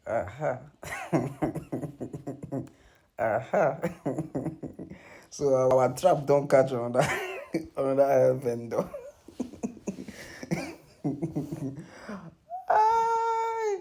Aha. Aha. So our trap don't catch another another vendor. Aye.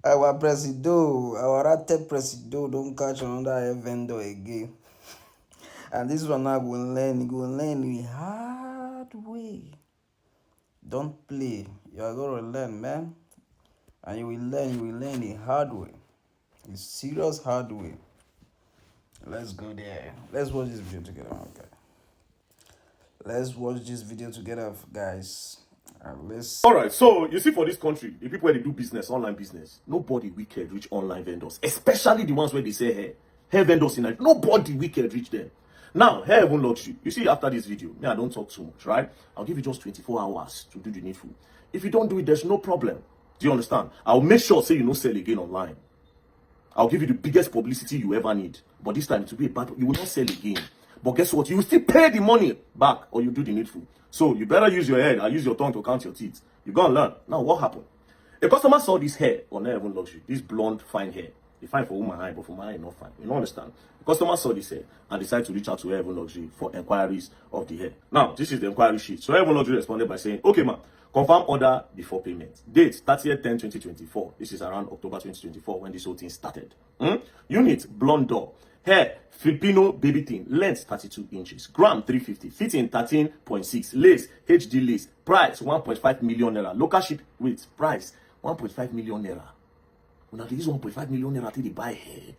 Our presido, our rated presido don't catch another vendor again. And this one now go learn the hard way. Don't play. You are gonna learn, man. And you will learn the hard way. The serious hard way. Let's go there. Let's watch this video together, okay? Let's watch this video together, guys. And let's. All right, so you see, for this country, the people where they do business, online business, nobody wicked reach online vendors, especially the ones where they say hair vendors in it. Nobody wicked reach them. Now, hair even luxury. You see, after this video, me, I don't talk too much, right? I'll give you just 24 hours to do the needful. If you don't do it, there's no problem. Do you understand? I'll make sure say you no sell again online. I'll give you the biggest publicity you ever need. But this time it will be a bad. You will not sell again. But guess what? You will still pay the money back, or you do the needful. So you better use your head and use your tongue to count your teeth. You're gonna learn. Now what happened? A customer saw this hair on Hair Even Luxury, this blonde, fine hair. They fine for woman eye, but for my eye, not fine. You don't understand? The customer saw this hair and decided to reach out to Hair Even Luxury for enquiries of the hair. Now, this is the enquiry sheet. So Hair Even Luxury responded by saying, okay, ma'am, confirm order before payment. Date 30th 10 2024. This is around October 2024 when this whole thing started. Unit blonde door. Hair Filipino baby thin. Length 32 inches. Gram 350. Fitting 13.6. Lace HD lace. Price 1.5 million naira. Local ship with price 1.5 million naira. Now they use 1.5 million naira till they buy hair.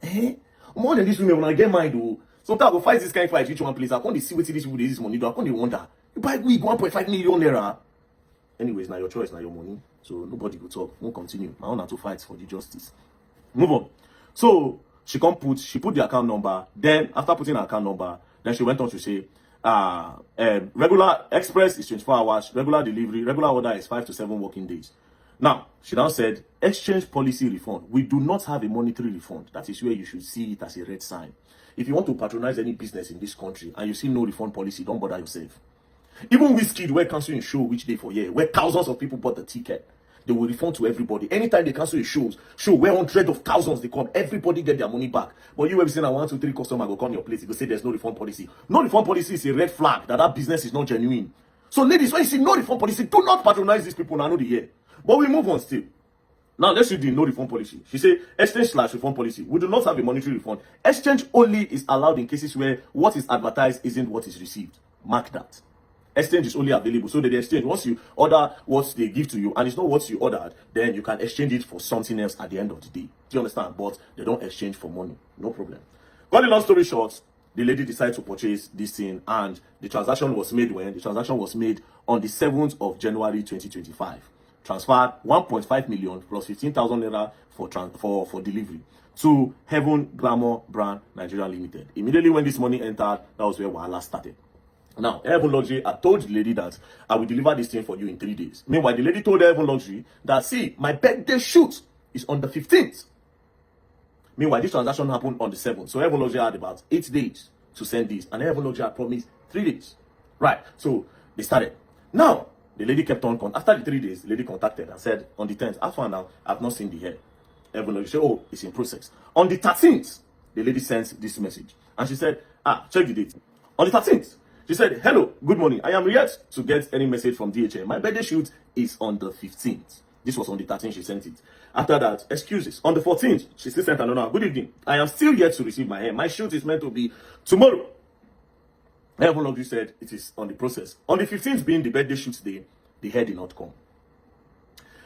Eh? More than this women when I get mine though. Sometimes I go fight this kind of fight reach one place. I can't see what these people this money do. I can't wonder. You buy wig 1.5 million naira. Anyways, now your choice, now your money. So nobody will talk. Won't continue. My own to fight for the justice. Move on. So she put the account number. Then after putting her account number, then she went on to say, regular express is 24 hours, regular delivery, regular order is 5 to 7 working days. Now, she now said, exchange policy refund. We do not have a monetary refund. That is where you should see it as a red sign. If you want to patronize any business in this country and you see no refund policy, don't bother yourself. Even Wizkid, where canceling a show which day for year, where thousands of people bought the ticket, they will refund to everybody. Anytime they cancel a show where hundreds of thousands they come, everybody get their money back. But you ever seen a 1, 2, 3 customer go come your place, you go say there's no refund policy. No refund policy is a red flag that business is not genuine. So ladies, when you see no refund policy, do not patronize these people. Now I know the year. But we move on still. Now let's read the no refund policy. She said exchange/refund policy. We do not have a monetary refund. Exchange only is allowed in cases where what is advertised isn't what is received. Mark that. Exchange is only available. So that the exchange, once you order what they give to you and it's not what you ordered, then you can exchange it for something else at the end of the day. Do you understand? But they don't exchange for money. No problem. Got a long story short, the lady decided to purchase this thing and the transaction was made when? The transaction was made on the 7th of January 2025. Transferred 1.5 million plus 15,000 naira for delivery to Heaven Glamour Brand Nigeria Limited. Immediately when this money entered, that was where Wahala started. Now, Heaven Luxury, I told the lady that I will deliver this thing for you in 3 days. Meanwhile, the lady told Heaven Luxury that, see, my birthday shoot is on the 15th. Meanwhile, this transaction happened on the 7th. So Heaven Luxury had about 8 days to send this. And Heaven Luxury had promised 3 days. Right. So they started. Now, the lady kept on. After the 3 days, the lady contacted and said, on the 10th, after now, I've not seen the hair. Heaven Luxury said, oh, it's in process. On the 13th, the lady sent this message. And she said, check the date. On the 13th, she said, hello, good morning. I am yet to get any message from DHL. My birthday shoot is on the 15th. This was on the 13th she sent it. After that, excuses. On the 14th, she still sent another. Good evening. I am still yet to receive my hair. My shoot is meant to be tomorrow. Heaven Luxury said it is on the process. On the 15th being the birthday shoot day, the hair did not come.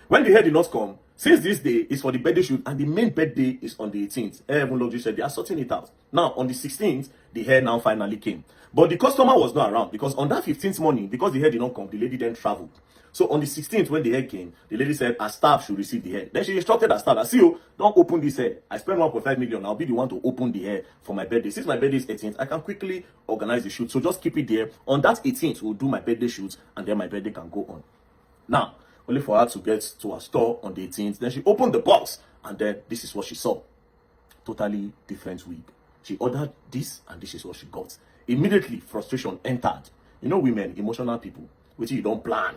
When the hair did not come, since this day is for the birthday shoot and the main birthday is on the 18th, Heaven Luxury said they are sorting it out. Now, on the 16th, the hair now finally came. But the customer was not around because on that 15th morning, because the hair did not come, the lady then traveled. So on the 16th, when the hair came, the lady said her staff should receive the hair. Then she instructed her staff that, see you, don't open this hair. I spent 1.5 million. I'll be the one to open the hair for my birthday. Since my birthday is 18th, I can quickly organize the shoot. So just keep it there. On that 18th, we'll do my birthday shoot and then my birthday can go on. Now, only for her to get to her store on the 18th. Then she opened the box and then this is what she saw. Totally different wig. She ordered this and this is what she got. Immediately, frustration entered. You know women, emotional people, which you don't plan.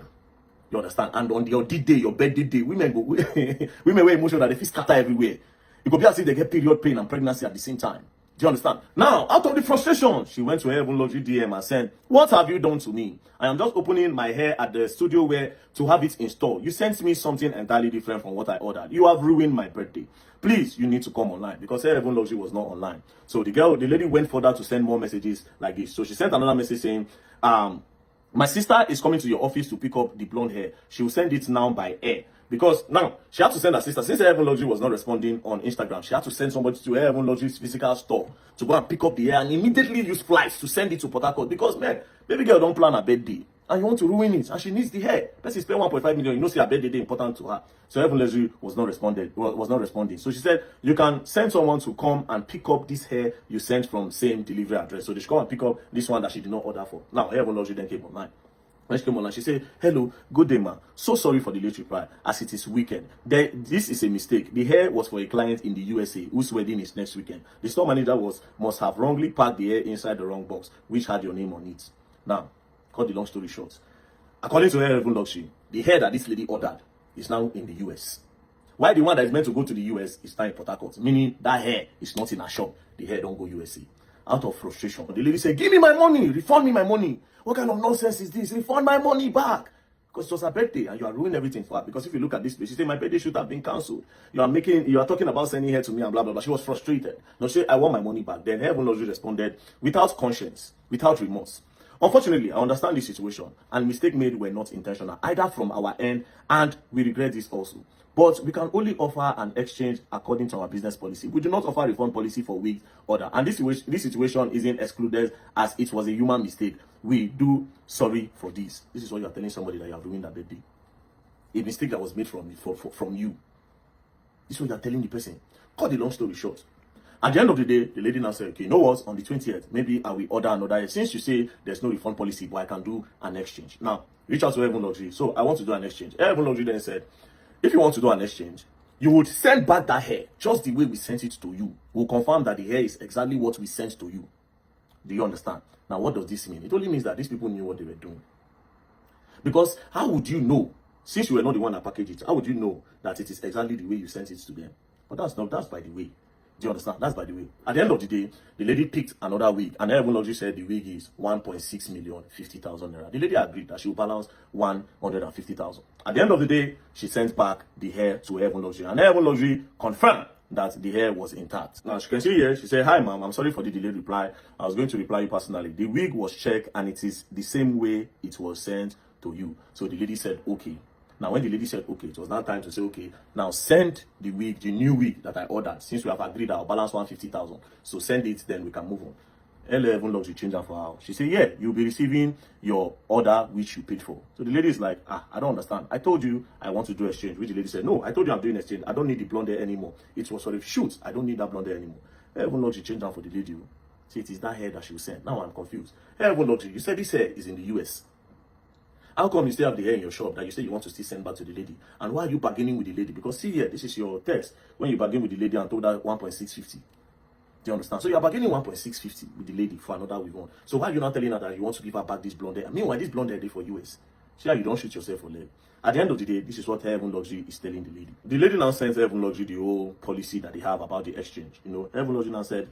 You understand? And on your D-Day, your birthday day, women go, women were emotional that they feel scatter everywhere. It could be as if they get period pain and pregnancy at the same time. Do you understand? Now, out of the frustration, she went to her Heaven Laundry DM and said, "What have you done to me? I am just opening my hair at the studio where to have it installed. You sent me something entirely different from what I ordered. You have ruined my birthday. Please, you need to come online," because her Heaven Laundry was not online. So the lady went further to send more messages like this. So she sent another message saying, "My sister is coming to your office to pick up the blonde hair. She will send it now by air." Because now she had to send her sister, since her Heaven Laundry was not responding on Instagram, she had to send somebody to her Heaven Laundry's physical store to go and pick up the hair and immediately use flights to send it to Port Harcourt. Because man, baby girl don't plan her birthday and you want to ruin it, and she needs the hair. Person spend 1.5 million, you know, see her birthday day important to her. So Heaven Laundry was not responding. So she said, "You can send someone to come and pick up this hair you sent from same delivery address." So they should come and pick up this one that she did not order for. Now Heaven Laundry then came online. When she came online, she said, "Hello, good day, ma. So sorry for the late reply, as it is weekend. This is a mistake. The hair was for a client in the USA whose wedding is next weekend. The store manager must have wrongly packed the hair inside the wrong box, which had your name on it." Now, cut the long story short. According to her Heaven Laundry, the hair that this lady ordered is now in the US. Why the one that is meant to go to the US is now in Port Harcourt, meaning that hair is not in her shop. The hair don't go USA. Out of frustration, the lady said, "Give me my money, refund me my money. What kind of nonsense is this? Refund my money back." Because it was her birthday and you are ruining everything for her. Because if you look at this place, she said, "My birthday should have been cancelled. You are talking about sending her to me and blah blah blah." She was frustrated. No, she said, "I want my money back." Then Heaven Laundry responded without conscience, without remorse. "Unfortunately, I understand this situation and mistake made were not intentional, either from our end, and we regret this also. But we can only offer an exchange according to our business policy. We do not offer refund policy for wigs order. And this situation isn't excluded as it was a human mistake. We do sorry for this." This is what you are telling somebody that you have ruined their birthday. A mistake that was made from you. This is what you are telling the person. Cut the long story short. At the end of the day, the lady now said, "Okay, you know what? On the 20th, maybe I will order another. Since you say there's no refund policy, but I can do an exchange." Now, reach out to Heaven Laundry. "So I want to do an exchange." Heaven Laundry then said, "If you want to do an exchange, you would send back that hair just the way we sent it to you. We'll confirm that the hair is exactly what we sent to you." Do you understand? Now, what does this mean? It only means that these people knew what they were doing. Because how would you know, since you were not the one that packaged it, how would you know that it is exactly the way you sent it to them? But that's by the way. Do you understand? That's by the way. At the end of the day, the lady picked another wig, and Heaven Laundry said the wig is 1.6 million 50,000 naira. The lady agreed that she will balance 150,000. At the end of the day, she sent back the hair to Heaven Laundry, and Heaven Laundry confirmed that the hair was intact. Now, she can see here, she said, "Hi, ma'am, I'm sorry for the delayed reply. I was going to reply you personally. The wig was checked, and it is the same way it was sent to you." So the lady said, "Okay." Now, when the lady said, "Okay," it was now time to say, "Okay, now send the wig, the new wig that I ordered. Since we have agreed I'll balance 150,000. So send it, then we can move on." Heaven Laundry changed her for her. She said, "Yeah, you'll be receiving your order which you paid for." So the lady is like, "I don't understand. I told you I want to do exchange." Which the lady said, "No, I told you I'm doing exchange. I don't need the blonde hair anymore. It was for the shoot. I don't need that blonde hair anymore." Heaven Laundry changed her for the lady. See, it is that hair that she will send. Now I'm confused. Heaven Laundry, you said this hair is in the US. How come you still have the hair in your shop that you say you want to still send back to the lady? And why are you bargaining with the lady? Because see here, this is your text when you bargain with the lady and told her 1.650. Do you understand? So you are bargaining 1.650 with the lady for another wig on. So why are you not telling her that you want to give her back this blonde hair? Meanwhile, this blonde hair is for US. See how you don't shoot yourself for leg. At the end of the day, this is what Heaven Laundry is telling the lady. The lady now sends Heaven Laundry the whole policy that they have about the exchange. You know, Heaven Laundry now said,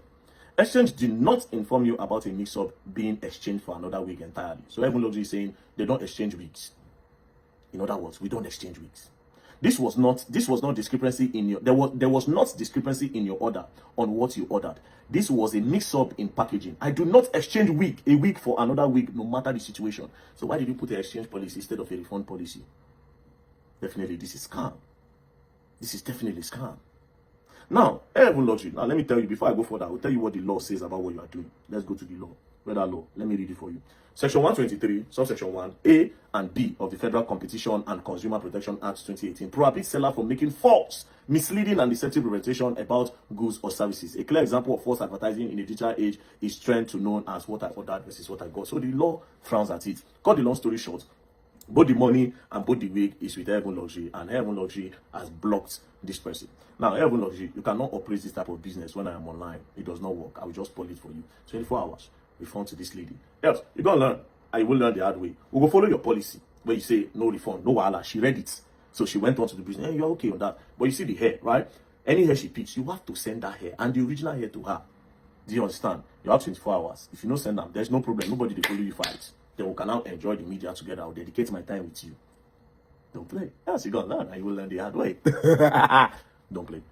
"Exchange did not inform you about a mix-up being exchanged for another wig entirely." So Heaven Laundry is saying they don't exchange wigs. In other words, we don't exchange wigs. This was not discrepancy in your there was not discrepancy in your order on what you ordered. This was a mix-up in packaging. I do not exchange a wig for another wig, no matter the situation. So why did you put an exchange policy instead of a refund policy? Definitely, this is scam. This is definitely scam. Now, Heaven Laundry. Now, let me tell you, before I go further, I will tell you what the law says about what you are doing. Let's go to the law. Where that law? Let me read it for you. Section 123, subsection 1A and B of the Federal Competition and Consumer Protection Act 2018 prohibits seller from making false, misleading and deceptive representation about goods or services. A clear example of false advertising in the digital age is trend to known as what I ordered versus what I got. So the law frowns at it. Cut the long story short, both the money and both the wig is with Heaven Laundry, and Heaven Laundry has blocked this person. Now, Heaven Laundry, you cannot operate this type of business when I am online. It does not work. I will just spoil it for you. 24 hours. Refund to this lady. Else, you're going to learn. I will learn the hard way. We will follow your policy. where you say no refund, no wahala. She read it. So she went on to the business. You're okay on that. But you see the hair, right? Any hair she picks, you have to send that hair and the original hair to her. Do you understand? You have 24 hours. If you don't send them, there's no problem. Nobody they follow you fight. Then we can now enjoy the media together. I'll dedicate my time with you. Don't play. Yes, you got that. I will learn the hard way. Don't play.